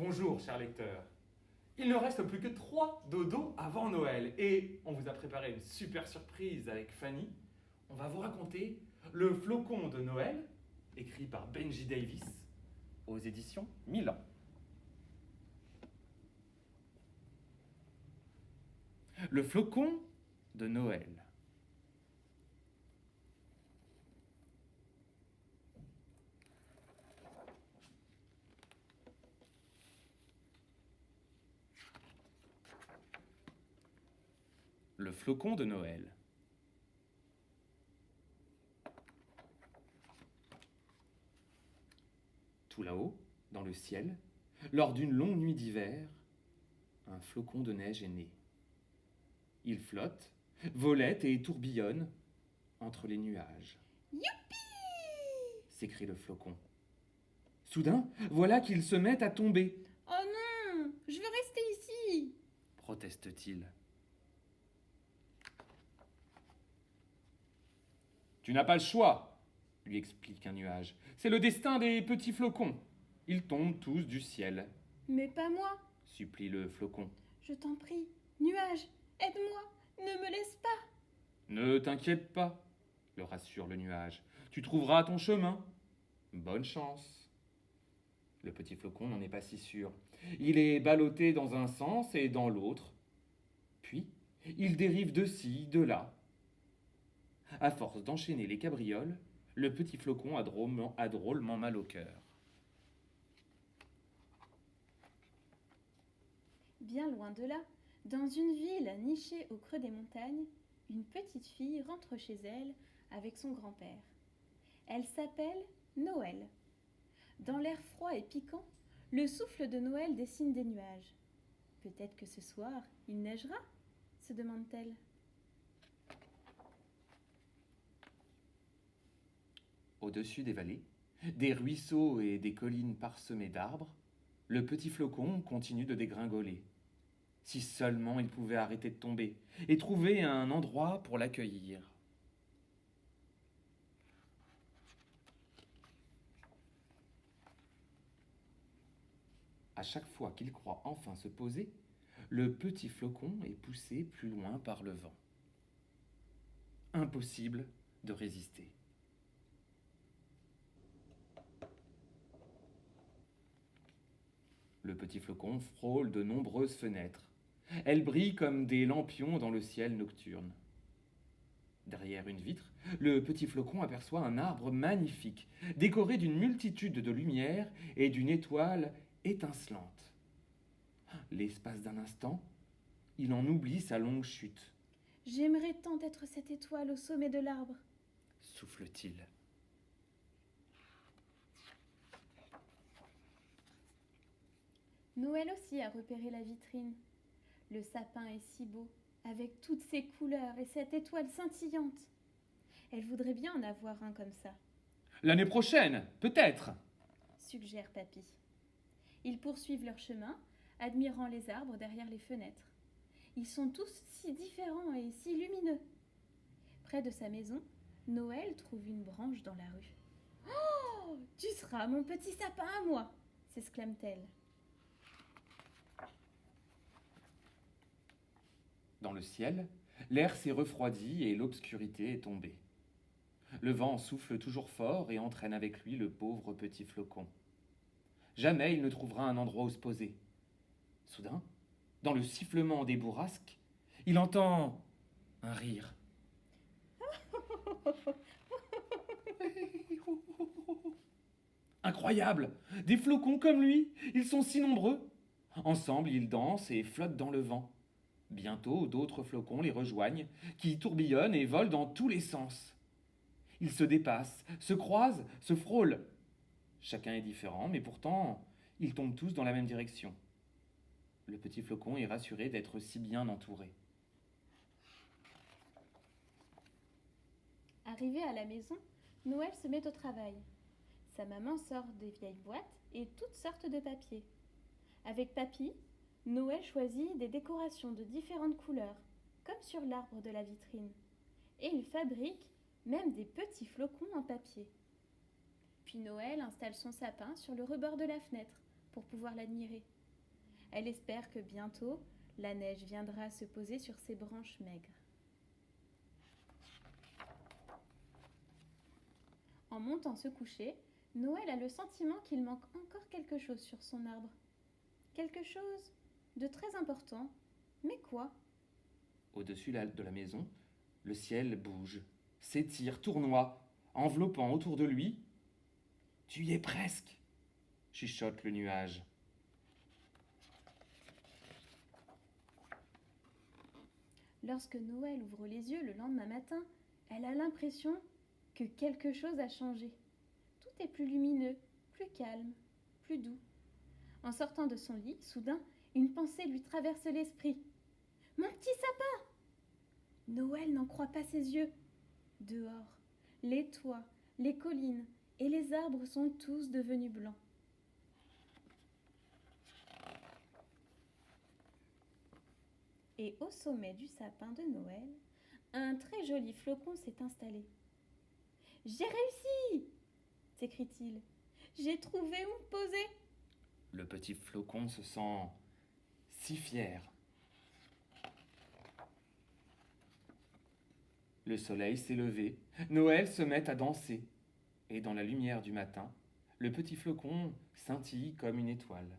Bonjour, chers lecteurs. Il ne reste plus que 3 dodos avant Noël et on vous a préparé une super surprise avec Fanny. On va vous raconter Le Flocon de Noël, écrit par Benji Davis, aux éditions Milan. Le Flocon de Noël. Le Flocon de Noël. Tout là-haut, dans le ciel, lors d'une longue nuit d'hiver, un flocon de neige est né. Il flotte, volette et tourbillonne entre les nuages. Youpi! S'écrie le flocon. Soudain, voilà qu'il se met à tomber, Oh non, je veux rester ici. proteste-t-il. Tu n'as pas le choix, lui explique un nuage. C'est le destin des petits flocons. Ils tombent tous du ciel, Mais pas moi, supplie le flocon. je t'en prie. Nuage, aide-moi, ne me laisse pas. Ne t'inquiète pas, le rassure le nuage. Tu trouveras ton chemin. Bonne chance. Le petit flocon n'en est pas si sûr. Il est ballotté dans un sens et dans l'autre. Puis, il dérive de ci, de là. À force d'enchaîner les cabrioles, le petit flocon a drôlement mal au cœur. Bien loin de là, dans une ville nichée au creux des montagnes, une petite fille rentre chez elle avec son grand-père. Elle s'appelle Noël. Dans l'air froid et piquant, le souffle de Noël dessine des nuages. Peut-être que ce soir, il neigera, se demande-t-elle. Au-dessus des vallées, des ruisseaux et des collines parsemées d'arbres, le petit flocon continue de dégringoler. Si seulement il pouvait arrêter de tomber et trouver un endroit pour l'accueillir. À chaque fois qu'il croit enfin se poser, le petit flocon est poussé plus loin par le vent. Impossible de résister. Le petit flocon frôle de nombreuses fenêtres. Elles brillent comme des lampions dans le ciel nocturne. Derrière une vitre, le petit flocon aperçoit un arbre magnifique, décoré d'une multitude de lumières et d'une étoile étincelante. L'espace d'un instant, il en oublie sa longue chute, J'aimerais tant être cette étoile au sommet de l'arbre. souffle-t-il. Noël aussi a repéré la vitrine. Le sapin est si beau, avec toutes ses couleurs et cette étoile scintillante. Elle voudrait bien en avoir un comme ça, L'année prochaine, peut-être. suggère Papy. Ils poursuivent leur chemin, admirant les arbres derrière les fenêtres. Ils sont tous si différents et si lumineux. Près de sa maison, Noël trouve une branche dans la rue. Oh, tu seras mon petit sapin à moi, s'exclame-t-elle. Dans le ciel, l'air s'est refroidi et l'obscurité est tombée. Le vent souffle toujours fort et entraîne avec lui le pauvre petit flocon. Jamais il ne trouvera un endroit où se poser. Soudain, dans le sifflement des bourrasques, il entend un rire. Incroyable! Des flocons comme lui, ils sont si nombreux. Ensemble, ils dansent et flottent dans le vent. Bientôt, d'autres flocons les rejoignent, qui tourbillonnent et volent dans tous les sens. Ils se dépassent, se croisent, se frôlent. Chacun est différent, mais pourtant, ils tombent tous dans la même direction. Le petit flocon est rassuré d'être si bien entouré. Arrivé à la maison, Noël se met au travail. Sa maman sort des vieilles boîtes et toutes sortes de papiers. Avec Papy, Noël choisit des décorations de différentes couleurs, comme sur l'arbre de la vitrine. Et il fabrique même des petits flocons en papier. Puis Noël installe son sapin sur le rebord de la fenêtre pour pouvoir l'admirer. Elle espère que bientôt, la neige viendra se poser sur ses branches maigres. En montant se coucher, Noël a le sentiment qu'il manque encore quelque chose sur son arbre. Quelque chose de très important. Mais quoi? Au-dessus de la maison, le ciel bouge, s'étire, tournoie, enveloppant autour de lui. Tu y es presque, chuchote le nuage. Lorsque Noël ouvre les yeux le lendemain matin, elle a l'impression que quelque chose a changé. Tout est plus lumineux, plus calme, plus doux. En sortant de son lit, soudain, une pensée lui traverse l'esprit. Mon petit sapin! Noël n'en croit pas ses yeux. Dehors, les toits, les collines et les arbres sont tous devenus blancs. Et au sommet du sapin de Noël, un très joli flocon s'est installé. J'ai réussi! S'écrie-t-il. J'ai trouvé où me poser. Le petit flocon se sent si fier. Le soleil s'est levé, Noël se met à danser, et dans la lumière du matin, le petit flocon scintille comme une étoile.